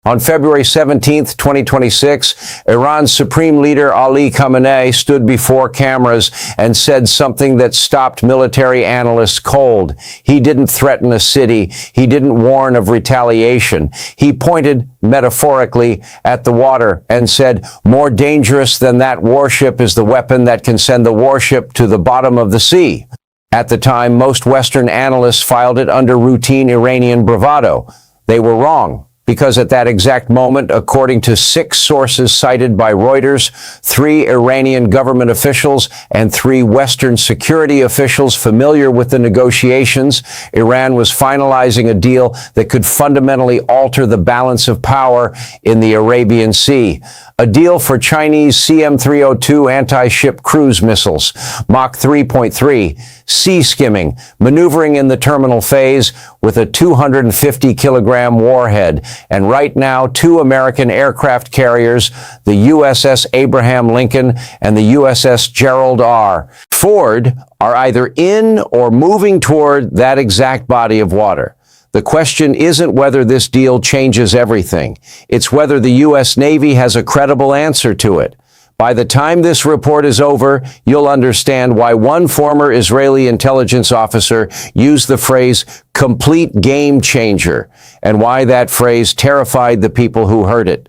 On February 17, 2026, Iran's Supreme Leader Ali Khamenei stood before cameras and said something that stopped military analysts cold. He didn't threaten a city. He didn't warn of retaliation. He pointed metaphorically at the water and said, "More dangerous than that warship is the weapon that can send the warship to the bottom of the sea." At the time, most Western analysts filed it under routine Iranian bravado. They were wrong, because at that exact moment, according to 6 sources cited by Reuters, 3 Iranian government officials and 3 Western security officials familiar with the negotiations, Iran was finalizing a deal that could fundamentally alter the balance of power in the Arabian Sea. A deal for Chinese CM-302 anti-ship cruise missiles, Mach 3.3, sea-skimming, maneuvering in the terminal phase with a 250-kilogram warhead, and right now 2 American aircraft carriers, the USS Abraham Lincoln and the USS Gerald Ford, are either in or moving toward that exact body of water. The question isn't whether this deal changes everything. It's whether the U.S. Navy has a credible answer to it. By the time this report is over, you'll understand why one former Israeli intelligence officer used the phrase complete game changer, and why that phrase terrified the people who heard it.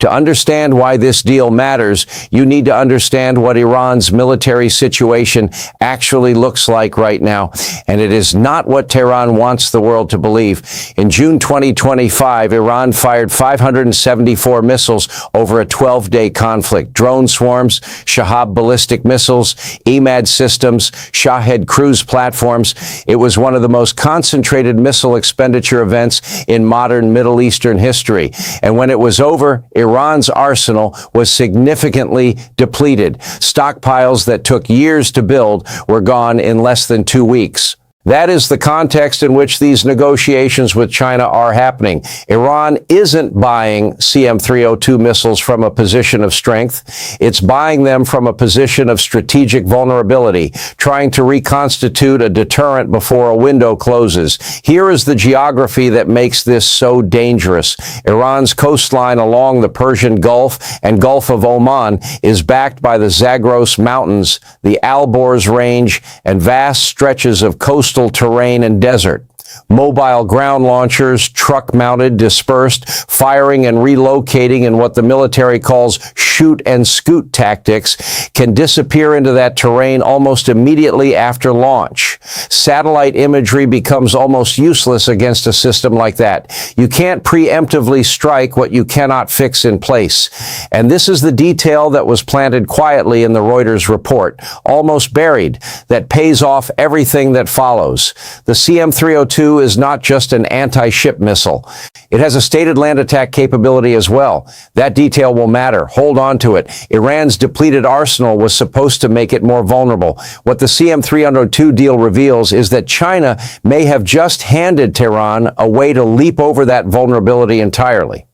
To understand why this deal matters, you need to understand what Iran's military situation actually looks like right now. And it is not what Tehran wants the world to believe. In June 2025, Iran fired 574 missiles over a 12-day conflict. Drone swarms, Shahab ballistic missiles, EMAD systems, Shahed cruise platforms. It was one of the most concentrated missile expenditure events in modern Middle Eastern history. And when it was over, Iran's arsenal was significantly depleted. Stockpiles that took years to build were gone in less than 2 weeks. That is the context in which these negotiations with China are happening. Iran isn't buying CM-302 missiles from a position of strength. It's buying them from a position of strategic vulnerability, trying to reconstitute a deterrent before a window closes. Here is the geography that makes this so dangerous. Iran's coastline along the Persian Gulf and Gulf of Oman is backed by the Zagros Mountains, the Alborz Range, and vast stretches of coastal terrain and desert. Mobile ground launchers, truck-mounted, dispersed, firing and relocating in what the military calls shoot and scoot tactics, can disappear into that terrain almost immediately after launch. Satellite imagery becomes almost useless against a system like that. You can't preemptively strike what you cannot fix in place. And this is the detail that was planted quietly in the Reuters report, almost buried, that pays off everything that follows. The CM-302 is not just an anti-ship missile. It has a stated land attack capability as well. That detail will matter. Hold on to it. Iran's depleted arsenal was supposed to make it more vulnerable. What the CM-302 deal reveals is that China may have just handed Tehran a way to leap over that vulnerability entirely.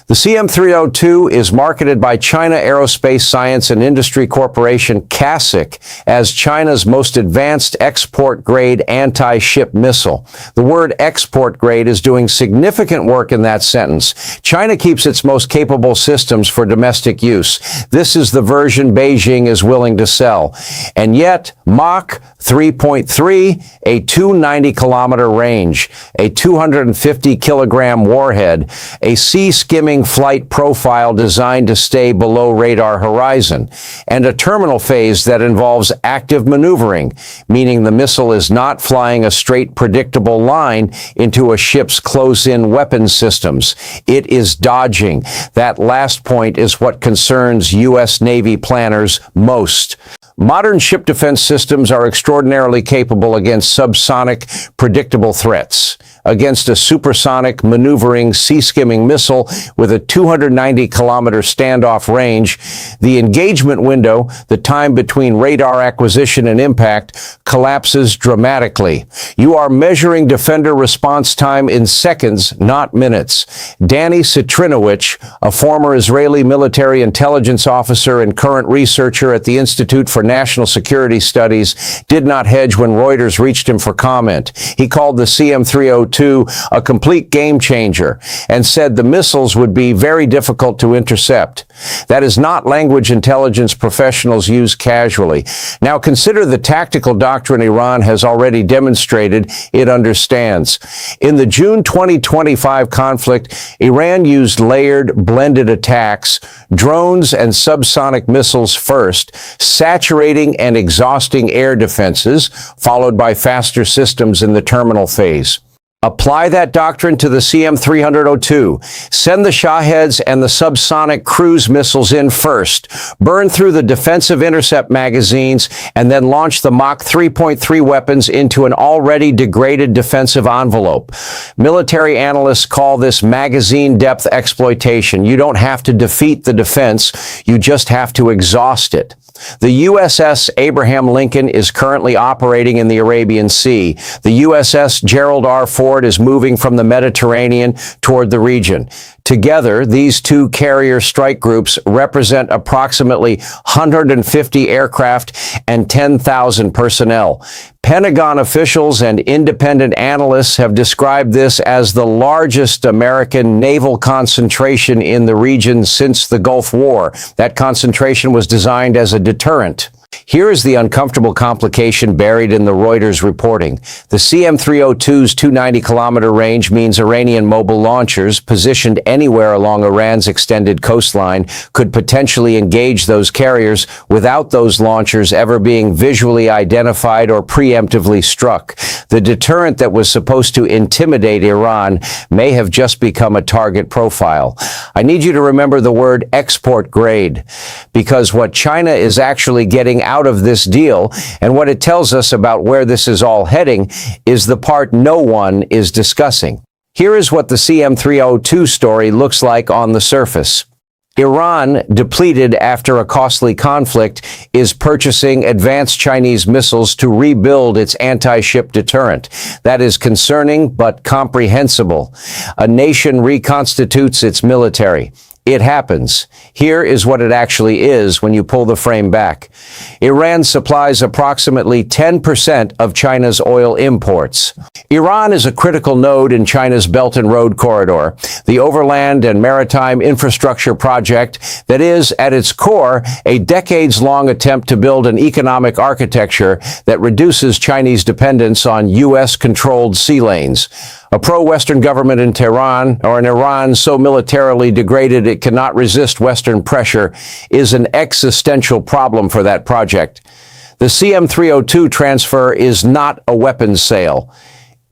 The CM-302 is marketed by China Aerospace Science and Industry Corporation, CASIC, as China's most advanced export-grade anti-ship missile. The word export-grade is doing significant work in that sentence. China keeps its most capable systems for domestic use. This is the version Beijing is willing to sell. And yet, Mach 3.3, a 290-kilometer range, a 250-kilogram warhead, a sea-skimming flight profile designed to stay below radar horizon, and a terminal phase that involves active maneuvering, meaning the missile is not flying a straight, predictable line into a ship's close-in weapons systems. It is dodging. That last point is what concerns U.S. Navy planners most. Modern ship defense systems are extraordinarily capable against subsonic, predictable threats. Against a supersonic, maneuvering, sea-skimming missile with a 290-kilometer standoff range, the engagement window, the time between radar acquisition and impact, collapses dramatically. You are measuring defender response time in seconds, not minutes. Danny Citrinowicz, a former Israeli military intelligence officer and current researcher at the Institute for National Security Studies, did not hedge when Reuters reached him for comment. He called the CM-302 CM-302 a complete game changer and said the missiles would be very difficult to intercept. That is not language intelligence professionals use casually. Now consider the tactical doctrine Iran has already demonstrated it understands. In the June 2025 conflict, Iran used layered, blended attacks, drones and subsonic missiles first, saturating and exhausting air defenses, followed by faster systems in the terminal phase. Apply that doctrine to the CM-302. Send the Shaheds and the subsonic cruise missiles in first. Burn through the defensive intercept magazines and then launch the Mach 3.3 weapons into an already degraded defensive envelope. Military analysts call this magazine depth exploitation. You don't have to defeat the defense. You just have to exhaust it. The USS Abraham Lincoln is currently operating in the Arabian Sea. The USS Gerald R. Ford is moving from the Mediterranean toward the region. Together, these two carrier strike groups represent approximately 150 aircraft and 10,000 personnel. Pentagon officials and independent analysts have described this as the largest American naval concentration in the region since the Gulf War. That concentration was designed as a deterrent. Here is the uncomfortable complication buried in the Reuters reporting. The CM-302's 290-kilometer range means Iranian mobile launchers positioned anywhere along Iran's extended coastline could potentially engage those carriers without those launchers ever being visually identified or preemptively struck. The deterrent that was supposed to intimidate Iran may have just become a target profile. I need you to remember the word export grade, because what China is actually getting out of this deal and what it tells us about where this is all heading is the part no one is discussing. Here is what the CM-302 story looks like on the surface. Iran, depleted after a costly conflict, is purchasing advanced Chinese missiles to rebuild its anti-ship deterrent. That is concerning but comprehensible. A nation reconstitutes its military. It happens. Here is what it actually is when you pull the frame back. Iran supplies approximately 10% of China's oil imports. Iran is a critical node in China's Belt and Road Corridor, the overland and maritime infrastructure project that is, at its core, a decades-long attempt to build an economic architecture that reduces Chinese dependence on U.S.-controlled sea lanes. A pro-Western government in Tehran, or an Iran so militarily degraded it cannot resist Western pressure, is an existential problem for that project. The CM-302 transfer is not a weapons sale.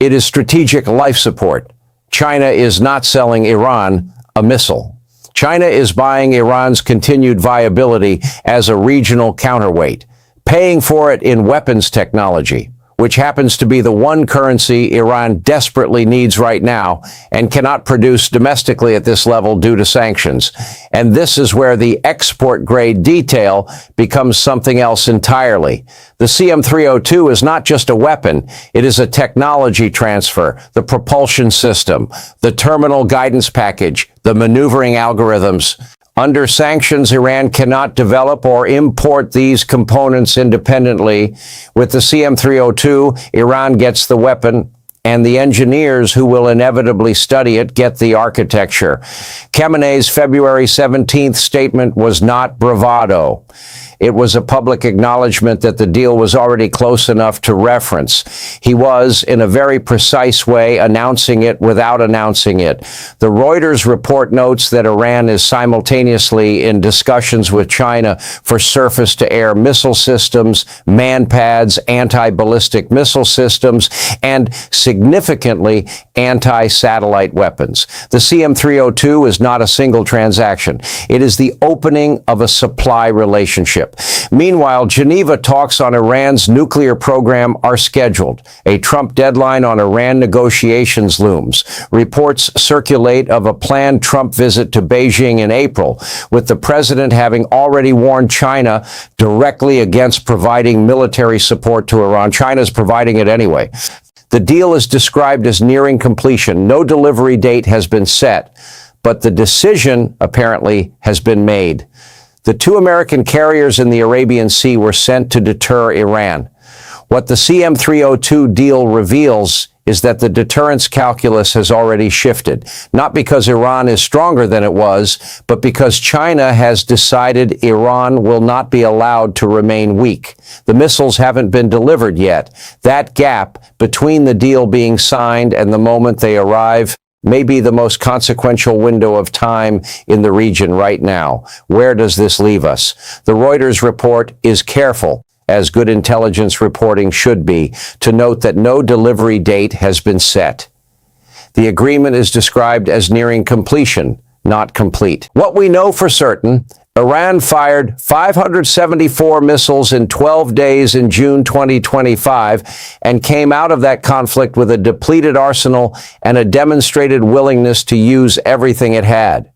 It is strategic life support. China is not selling Iran a missile. China is buying Iran's continued viability as a regional counterweight, paying for it in weapons technology, which happens to be the one currency Iran desperately needs right now and cannot produce domestically at this level due to sanctions. And this is where the export-grade detail becomes something else entirely. The CM-302 is not just a weapon, it is a technology transfer, the propulsion system, the terminal guidance package, the maneuvering algorithms. Under sanctions, Iran cannot develop or import these components independently. With the CM-302, Iran gets the weapon, and the engineers who will inevitably study it get the architecture. Khamenei's February 17th statement was not bravado. It was a public acknowledgement that the deal was already close enough to reference. He was, in a very precise way, announcing it without announcing it. The Reuters report notes that Iran is simultaneously in discussions with China for surface-to-air missile systems, man-pads, anti-ballistic missile systems, and, significantly, anti-satellite weapons. The CM-302 is not a single transaction. It is the opening of a supply relationship. Meanwhile, Geneva talks on Iran's nuclear program are scheduled. A Trump deadline on Iran negotiations looms. Reports circulate of a planned Trump visit to Beijing in April, with the president having already warned China directly against providing military support to Iran. China's providing it anyway. The deal is described as nearing completion. No delivery date has been set, but the decision apparently has been made. The two American carriers in the Arabian Sea were sent to deter Iran. What the CM-302 deal reveals is that the deterrence calculus has already shifted, not because Iran is stronger than it was, but because China has decided Iran will not be allowed to remain weak. The missiles haven't been delivered yet. That gap between the deal being signed and the moment they arrive may be the most consequential window of time in the region right now. Where does this leave us? The Reuters report is careful, as good intelligence reporting should be, to note that no delivery date has been set. The agreement is described as nearing completion, not complete. What we know for certain: Iran fired 574 missiles in 12 days in June 2025 and came out of that conflict with a depleted arsenal and a demonstrated willingness to use everything it had.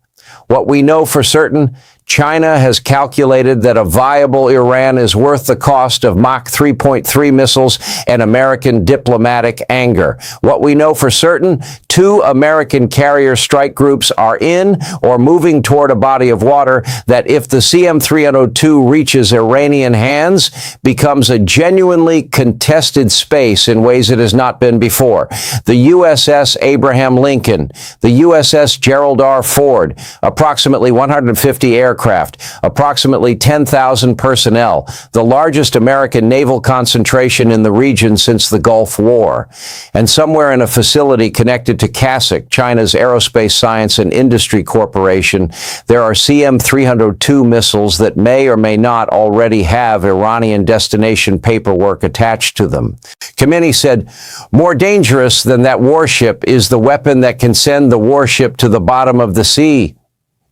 What we know for certain: China has calculated that a viable Iran is worth the cost of Mach 3.3 missiles and American diplomatic anger. What we know for certain: 2 American carrier strike groups are in or moving toward a body of water that, if the CM-302 reaches Iranian hands, becomes a genuinely contested space in ways it has not been before. The USS Abraham Lincoln, the USS Gerald R. Ford, approximately 150 aircraft, approximately 10,000 personnel, the largest American naval concentration in the region since the Gulf War. And somewhere in a facility connected to CASIC, China's Aerospace Science and Industry Corporation, there are CM-302 missiles that may or may not already have Iranian destination paperwork attached to them. Khamenei said, "More dangerous than that warship is the weapon that can send the warship to the bottom of the sea."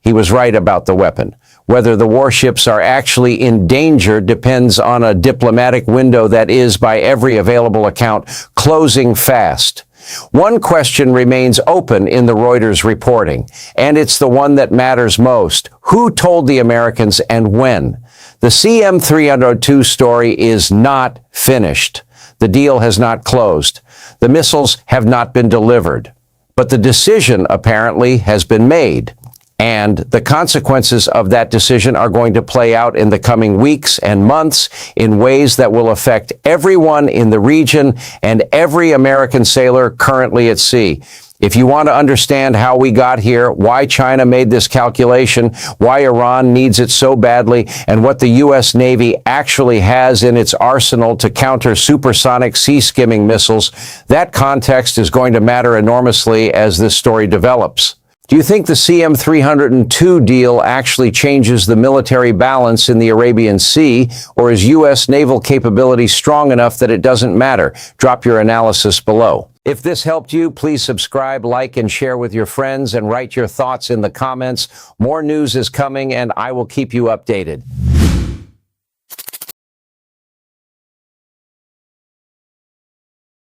He was right about the weapon. Whether the warships are actually in danger depends on a diplomatic window that is, by every available account, closing fast. One question remains open in the Reuters reporting, and it's the one that matters most. Who told the Americans and when? The CM-302 story is not finished. The deal has not closed. The missiles have not been delivered. But the decision, apparently, has been made. And the consequences of that decision are going to play out in the coming weeks and months in ways that will affect everyone in the region and every American sailor currently at sea. If you want to understand how we got here, why China made this calculation, why Iran needs it so badly, and what the U.S. Navy actually has in its arsenal to counter supersonic sea-skimming missiles, that context is going to matter enormously as this story develops. Do you think the CM-302 deal actually changes the military balance in the Arabian Sea, or is U.S. naval capability strong enough that it doesn't matter? Drop your analysis below. If this helped you, please subscribe, like, and share with your friends, and write your thoughts in the comments. More news is coming, and I will keep you updated.